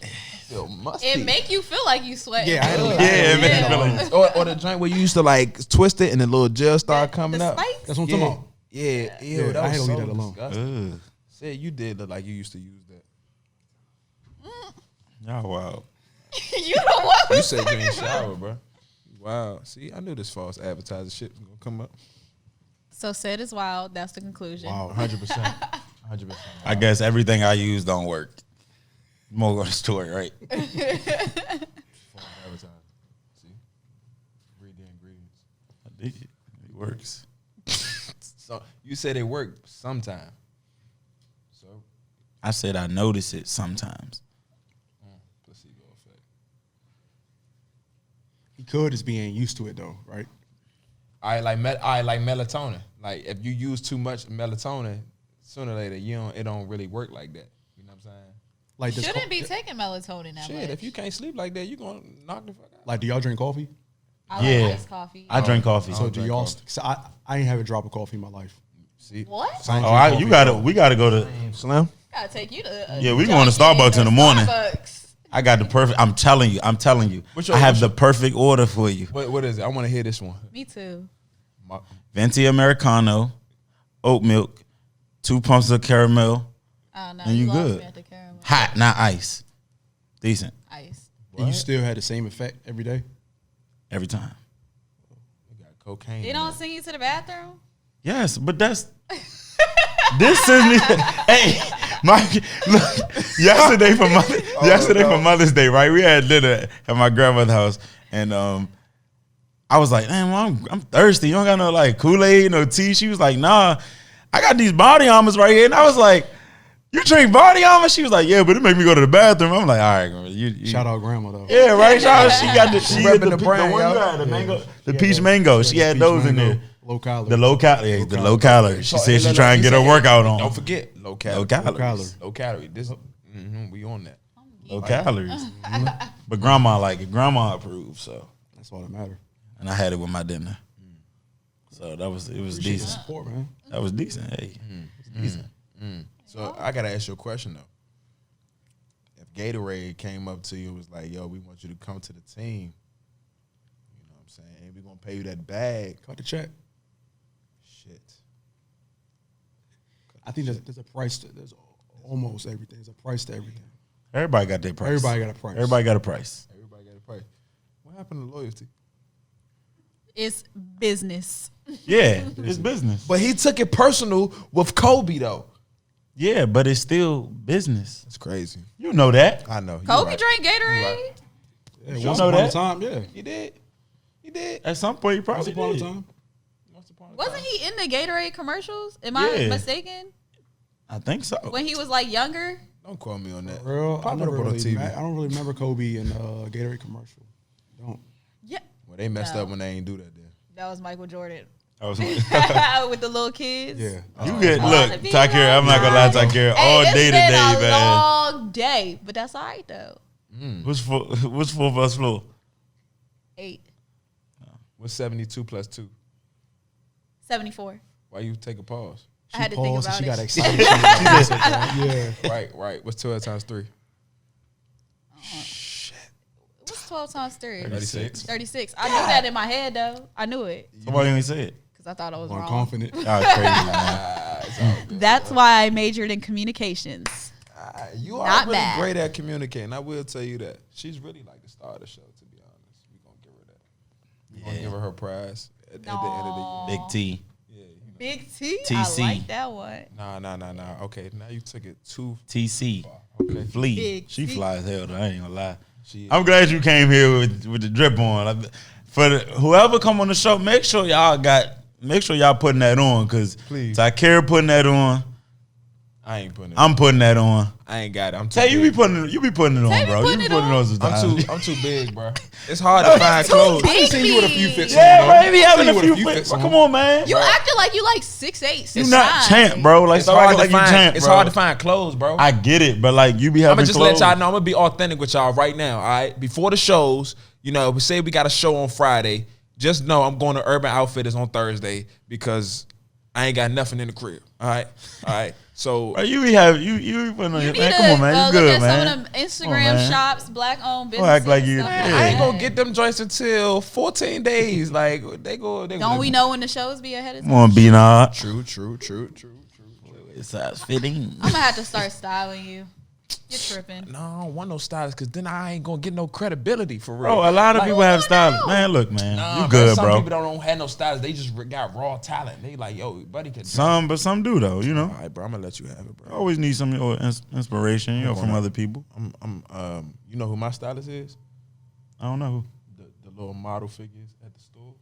feel musty. It make you feel like you sweat. Yeah, I had to- Yeah, it make you feel like. or the joint where you used to like twist it and the little gel start coming the up. spikes? That's what I'm Yeah, talking about. yeah, ew, Yeah, that I was had to so leave that alone. disgusting. Ugh. Said you did look like you used to use that. Y'all wild. You the one You who said you talking ain't about- shower, bro. Wow. See, I knew this false advertising shit was gonna come up. So said is wild. That's the conclusion. Wow. 100%. 100%. I guess everything I use don't work. More of the story, right? False advertising. See, read the ingredients. I dig it. It works. So you said it worked sometime. So I said I notice it sometimes. placebo effect. He could just being used to it though, right? I like melatonin. Like if you use too much melatonin, sooner or later it don't really work like that. You know what I'm saying? Like this. Shouldn't be taking melatonin that Shit, much. if you can't sleep like that, you gonna knock the fuck out. Like, do y'all drink coffee? I Yeah. like iced coffee. I drink coffee. So do y'all? So I ain't have a drop of coffee in my life. See, What? We gotta go to. Slim. Gotta take you to. Yeah, we going to Starbucks in the morning. Starbucks. I got the perfect. I'm telling you. What's I your- have what's the perfect order for you. What is it? I want to hear this one. Me too. Venti Americano, oat milk, 2 pumps of caramel, I don't know. And you lost good. me at the caramel. hot, not ice. Decent Ice. And you still had the same effect every day. every time. We got cocaine. They don't send you to the bathroom? Yes, but that's this sends me. Hey, look, yesterday for Mother's Day, right? We had dinner at my grandmother's house, and I was like, "Man, I'm thirsty. You don't got no like Kool-Aid, no tea?" She was like, "Nah, I got these body armors right here," and I was like, "You drink body armor?" She was like, "Yeah, but it make me go to the bathroom." I'm like, "All right, you Shout out grandma though. yeah, right." Shout out, she got the she had repping the brand, one you yo. had, the mango, the She peach had mango. the She had peach those in mango, there. Low calorie. The low calorie, the low calorie. She said she trying to get her workout on. Don't forget low calorie. Low calories. calorie. Low calorie. This, we on that. Low calories. But grandma like it. Grandma approved, so. That's all that matters. And I had it with my dinner. So it was Appreciate the decent. support, man. That was decent. Hey, it's decent. So I gotta ask you a question though. If Gatorade came up to you and was like, "Yo, we want you to come to the team," you know what I'm saying? And we're gonna pay you that bag. Cut the check. Shit. I think there's a price. There's almost everything. There's a price to everything. Everybody got their price. Everybody got a price. Everybody got a price. Everybody got a price. What happened to loyalty? It's business. Yeah, it's business. But he took it personal with Kobe though. Yeah, but it's still business. That's crazy. You know that. I know. You Kobe right. drank Gatorade? right. Yeah, You once know upon that? a time, yeah. He did. He did. At some point, you Once probably upon a did. time. Wasn't he in the Gatorade commercials? Am I Yeah. mistaken? I think so. When he was like younger? Don't quote me on that. Real, I, Pop it never up on really TV. I don't really remember Kobe in Gatorade commercial. Don't. Yeah. Well, they messed No. up when they ain't do that then. That was Michael Jordan. I was With the little kids. Yeah. You get Wanna look, be Takira. I'm not gonna lie, like Takira. Hey, All it's day been today, a man. long day, but that's all right though. What's full bus floor? 8, What's 72 plus 2? 74. Why you take a pause? I had to think paused and about she it. got excited. Yeah. Right. What's 12 times 3? What's 12 times 3? 36. 36. I knew that in my head though. I knew it Somebody ain't say it. because I thought I was I'm wrong. confident. Y'all crazy, man. That's why I majored in communications. You are Not really bad. great at communicating. I will tell you that. She's really like the star of the show, to be honest. We're going to give her that. We're going to give her her prize at the end of the year. Big T. Big T. TC. I like that one. Nah. Okay, now you took it too TC. Okay. Flea. Big She T. fly as hell though. I ain't gonna lie. She- I'm glad you came here with the drip on. Whoever come on the show, make sure y'all putting that on, cause Please. Takira putting that on. I ain't putting it. I'm putting that on. I ain't got it. I'm too Tay, you big. be putting it on, Tay be bro. You putting be it putting it on. on sometimes. I'm too big, bro. It's hard to find too clothes. big. I done seen you with a few fits. Yeah, on, bro. He be I having seen a you with few fits. on. Come on, man. You acting like you like 6'8". You not champ, bro. Like It's hard to like you find. champ, It's bro. hard to find clothes, bro. I get it, but like you be having I'm gonna just clothes. let y'all know. I'm gonna be authentic with y'all right now. All right, before the shows, you know, we say we got a show on Friday. Just know I'm going to Urban Outfitters on Thursday because I ain't got nothing in the crib. All right. So Bro, you be having you be putting on You your need man. to Come on, man. You look good, at man. some of them Come on, Instagram man. shops, black-owned Don't businesses. act like you- stuff yeah. I ain't that. gonna get them joints until 14 days. Like they go. Don't we know when the shows be ahead of Come time? on, B-Nod. True. It's size fitting. I'm gonna have to start styling you. You're tripping. No, I don't want no stylists because then I ain't gonna get no credibility for real. Bro, a lot of people have stylists. Man, look, man. You good, some bro. people don't have no stylists. They just got raw talent. They like, yo, buddy can. But some do though, you know. All right, bro. I'm gonna let you have it, bro. Always need some inspiration, you know, from other people. You know who my stylist is? I don't know who. The little model figures at the stores.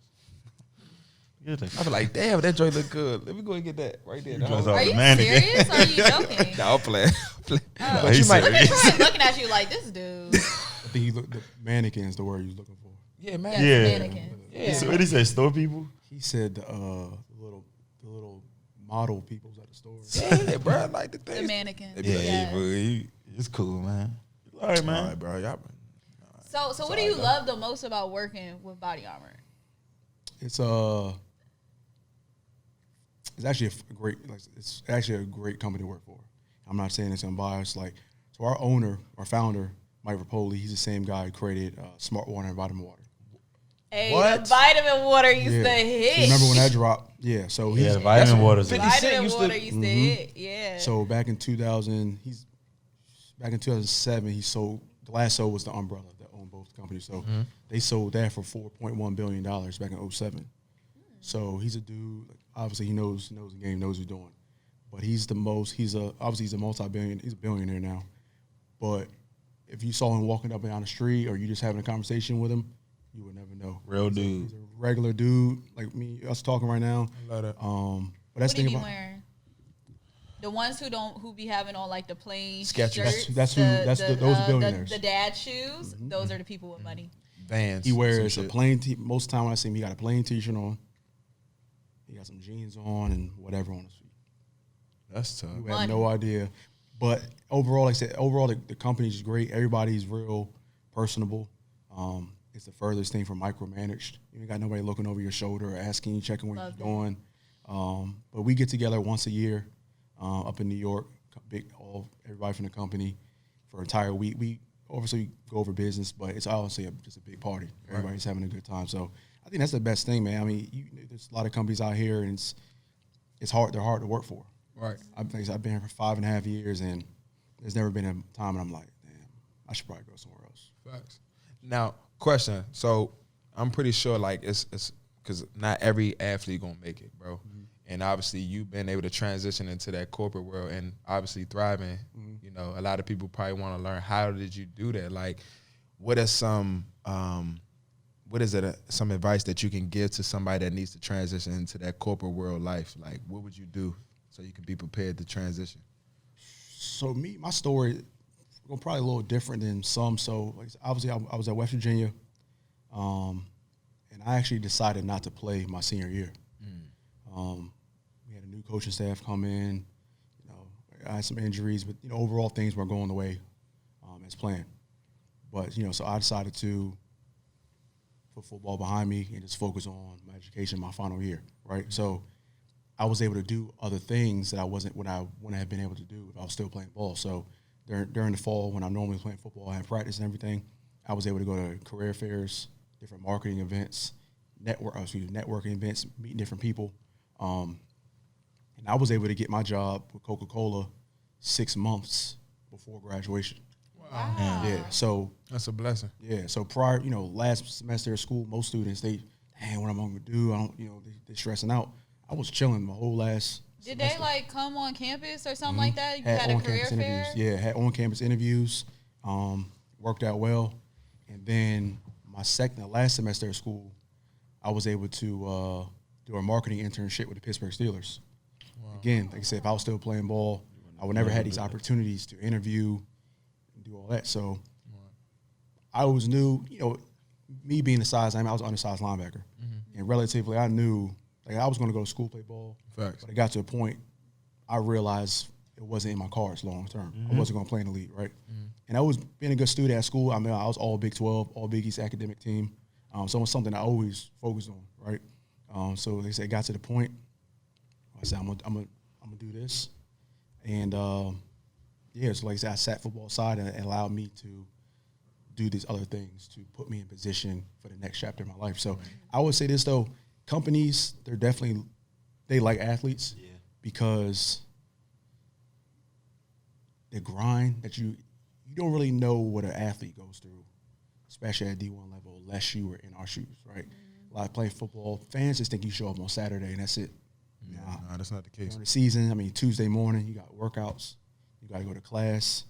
Get that. I be like, damn, that joint look good. Let me go and get that right there. dress No, up. Are you mannequin. serious? Or are you joking? I'll play. Oh. But you might. Look at Troy looking at you like this dude. I think the mannequin is the word he's looking for. Yeah, man. Yes, Yeah. mannequin. Yeah. So what did he say? Store people? He said the little model peoples at the store. Yeah, bro. I like the thing. The mannequin. Yeah, Yes. bro. It's cool, man. All right, man. All right, bro. Y'all. So what do you love the most about working with Body Armor? It's actually it's actually a great company to work for. I'm not saying it's unbiased. Like, so our owner, our founder, Mike Rapoli, he's the same guy who created Smart Water and Vitamin Water. Hey, What? the vitamin water used to hit. So remember when that dropped? Yeah. So Yeah, the vitamin water. 50 Cent Vitamin used water to. used to hit. Yeah. So back in 2007, he sold Glasso was the umbrella that owned both companies. So they sold that for $4.1 billion back in 2007. So he's a dude. Like, obviously, he knows the game, knows what he's doing. But he's a multi-billion. He's a billionaire now. But if you saw him walking up and down the street, or you just having a conversation with him, you would never know. Real dude. He's a regular dude like me, us talking right now. I love that. But that's what the he thing be about wearing? The ones who be having on like the plain Skechers. shirts. Those are billionaires. The dad shoes. Those are the people with money. Vans. He wears a some shit. plain most of the time when I see him, he got a plain t-shirt on. He got some jeans on and whatever on his feet. That's tough. You have no idea. But overall, like I said, the company's great. Everybody's real personable. It's the furthest thing from micromanaged. You ain't got nobody looking over your shoulder or asking you, checking what you're doing. But we get together once a year up in New York, everybody from the company for an entire week. We obviously go over business, but it's obviously just a big party. Everybody's having a good time. So I think that's the best thing, man. I mean, there's a lot of companies out here, and it's hard. They're hard to work for. Right. I've been here for 5.5 years, and there's never been a time when I'm like, damn, I should probably go somewhere else. Facts. Now, question. So I'm pretty sure like it's because not every athlete gonna make it, bro. And obviously you've been able to transition into that corporate world and obviously thriving. You know, a lot of people probably want to learn, how did you do that? Like, what is some some advice that you can give to somebody that needs to transition into that corporate world life? Like, what would you do so you can be prepared to transition? So my story probably a little different than some. So like, obviously I was at West Virginia, and I actually decided not to play my senior year. We had a new coaching staff come in. You know, I had some injuries, but overall things weren't going the way as planned. But so I decided to put football behind me and just focus on my education my final year. Right, so I was able to do other things that I wouldn't have been able to do if I was still playing ball. So during the fall, when I'm normally playing football, I have practice and everything, I was able to go to career fairs, different marketing events, networking events, meeting different people. And I was able to get my job with Coca Cola 6 months before graduation. Wow. Yeah, so That's a blessing. yeah, so prior, last semester of school, most students, what am I going to do? They're stressing out. I was chilling my whole last Did semester. they like come on campus or something like that? You Had had a career on-campus fair? interviews. Yeah, had on-campus interviews. Worked out well. And then the last semester of school, I was able to do a marketing internship with the Pittsburgh Steelers. Wow. Again, like I said, if I was still playing ball, I would never had these opportunities to interview and do all that. So I always knew, me being the size, I was an undersized linebacker. And relatively, I knew, I was going to go to school, play ball. Facts. But it got to a point, I realized it wasn't in my cards long term. I wasn't going to play in the league, right? And I was being a good student at school. I mean, I was all Big 12, all Big East academic team. So it was something I always focused on, right? So they said, got to the point. I said, I'm gonna do this, and so like I said, I sat football aside and it allowed me to do these other things to put me in position for the next chapter of my life. So I would say this though, companies, they like athletes because the grind that you don't really know what an athlete goes through, especially at D1 level, unless you were in our shoes, right? Like playing football, fans just think you show up on Saturday and that's it. No, that's not the case. During the season, Tuesday morning, you got workouts, you got to go to class.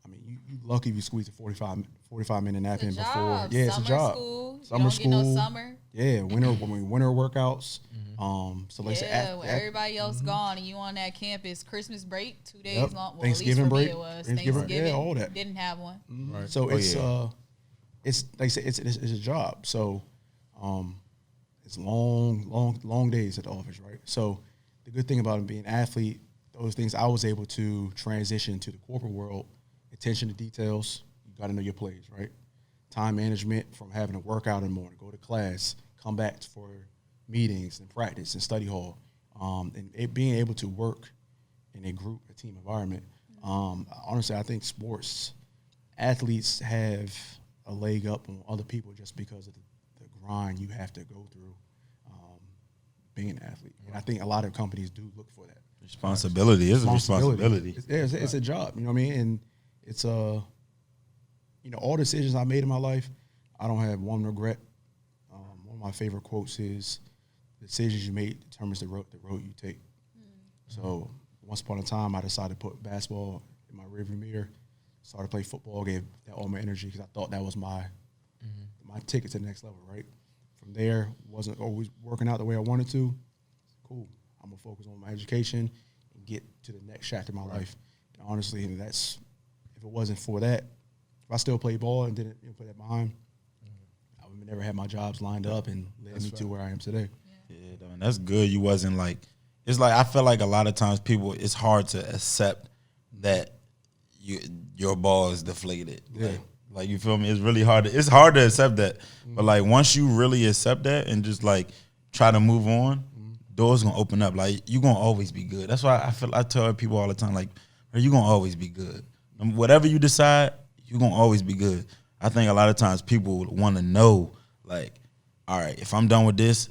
You lucky if you squeeze a 45-minute nap in before. Yeah, it's a job. School. Summer you school. don't get no summer. Yeah, winter workouts. So like I said, when everybody else gone and you on that campus, Christmas break, 2 days Yep. long. Well, Thanksgiving at least for break. me it was. Thanksgiving, Thanksgiving, yeah, all that. Didn't have one. Right. So it's yeah. it's like I said, it's a job. So it's long days at the office, right? So the good thing about being an athlete, those things I was able to transition to the corporate world. Attention to details. You got to know your plays, right? time management from having to work out in the morning, go to class, come back for meetings and practice and study hall, and being able to work in a group, a team environment. Honestly, I think sports athletes have a leg up on other people just because of the grind you have to go through being an athlete. And I think a lot of companies do look for that. Responsibility is a responsibility. It's a job, you know what I mean? And it's all decisions I made in my life, I don't have one regret. One of my favorite quotes is, "The decisions you make determines the road you take." So once upon a time, I decided to put basketball in my rearview mirror, started to play football, gave that all my energy because I thought that was my ticket to the next level, right? From there, wasn't always working out the way I wanted to. Cool. I'm going to focus on my education and get to the next chapter of my life. And honestly, if it wasn't for that, if I still played ball and didn't put that behind, I would have never had my jobs lined up and led me to where I am today. Yeah, man, that's good. You wasn't like, it's like, I feel like a lot of times people, it's hard to accept that your ball is deflated. Yeah. Like, you feel me? It's really hard. It's hard to accept that. But, like, once you really accept that and just, like, try to move on, doors going to open up. Like, you're going to always be good. That's why I tell people all the time, like, you're going to always be good. Whatever you decide, you're going to always be good. I think a lot of times people want to know, like, all right, if I'm done with this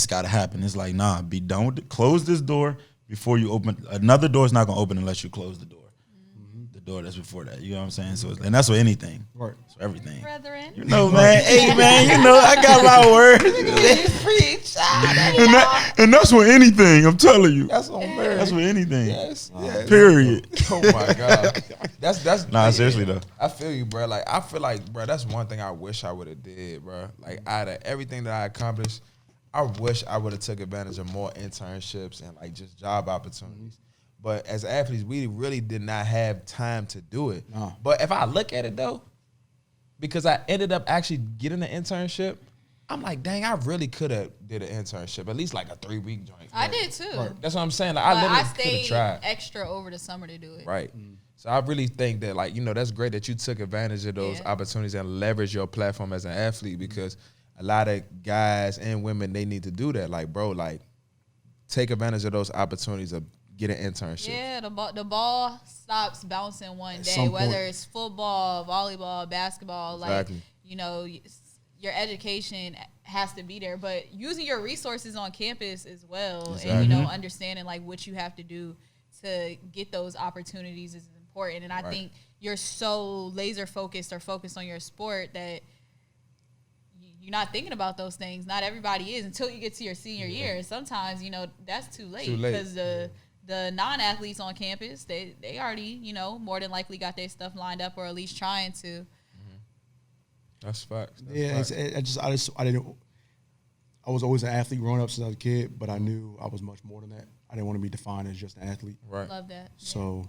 got to happen. It's like, nah, be done with it. Close this door before you open. Another door is not going to open unless you close the door. Door that's before that, you know what I'm saying? So, and that's for anything, right? So everything, Brethren. you know, man. Hey, man, you know I got my word. and that's for anything. I'm telling you, That's on marriage. that's for anything. Yes. Period. Oh my God. That's Nah, seriously though. I feel you, bro. Like, I feel like, bro, that's one thing I wish I would have did, bro. Like, out of everything that I accomplished, I wish I would have took advantage of more internships and like just job opportunities. But as athletes, we really did not have time to do it. No. But if I look at it though, because I ended up actually getting an internship, I'm like, dang, I really could have did an internship, at least like a 3-week joint. I did too. Right. That's what I'm saying. Like, But I I literally could have stayed tried. extra over the summer to do it. Right. So I really think that, like, that's great that you took advantage of those opportunities and leverage your platform as an athlete, because a lot of guys and women, they need to do that. Like, bro, like, take advantage of those opportunities of get an internship. Yeah, the ball stops bouncing one day, some whether point. it's football, volleyball, basketball. Exactly. Like, your education has to be there, but using your resources on campus as well, and understanding like what you have to do to get those opportunities is important. And I think you're so laser focused or focused on your sport that you're not thinking about those things. Not everybody is until you get to your senior year. Sometimes that's too late because the non-athletes on campus, they already more than likely got their stuff lined up, or at least trying to. That's facts. I was always an athlete growing up since I was a kid, but I knew I was much more than that. I didn't want to be defined as just an athlete. Right. Love that. So,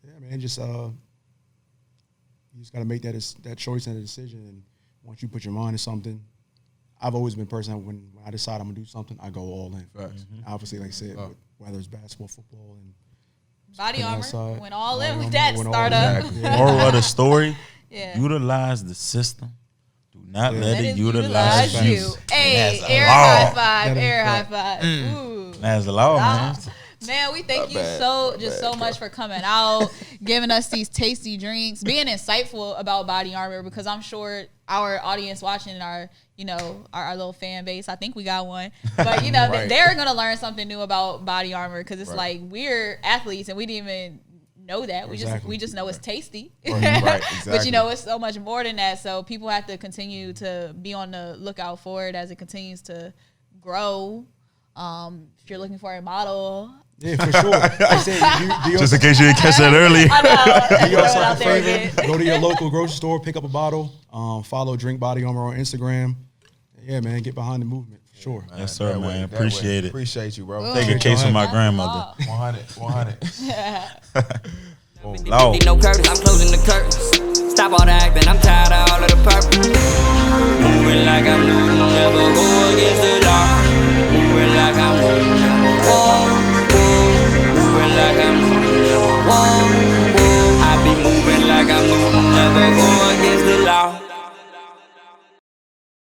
yeah, man, you just got to make that choice and a decision. And once you put your mind to something, I've always been a person that when I decide I'm gonna do something, I go all in. Facts. Obviously, like I said, whether it's basketball, football, and Body armor outside, went all in with armor, that went all startup. in. Yeah. Moral of the story: Yeah. Utilize the system. Do not let Let it it utilize you. you. Hey, That's air law. high five, That is air high fact. five. Ooh. That's the law, man. Man, we thank you bad. so much for coming out, giving us these tasty drinks, being insightful about body armor, because I'm sure our audience watching our little fan base, I think we got one, but Right. they're going to learn something new about body armor, because it's like we're athletes and we didn't even know that. Exactly. We just know it's tasty. Right, But exactly. it's so much more than that. So people have to continue to be on the lookout for it as it continues to grow. If you're looking for a model, Yeah, for sure. Like I said, Just in case you didn't catch that earlier. I know. do yourself Throw it out a there favor, again. go to your local grocery store, pick up a bottle, follow Drink Body Armor on Instagram. Yeah, man, get behind the movement for sure. Yes, sir, That way, man. that way. Appreciate it. Appreciate you, bro. Take a case from my grandmother. 100. Law. No curtains, I'm closing the curtains. Stop all the acting, I'm tired of all of the purpose. Moving like I'm losing, never go against the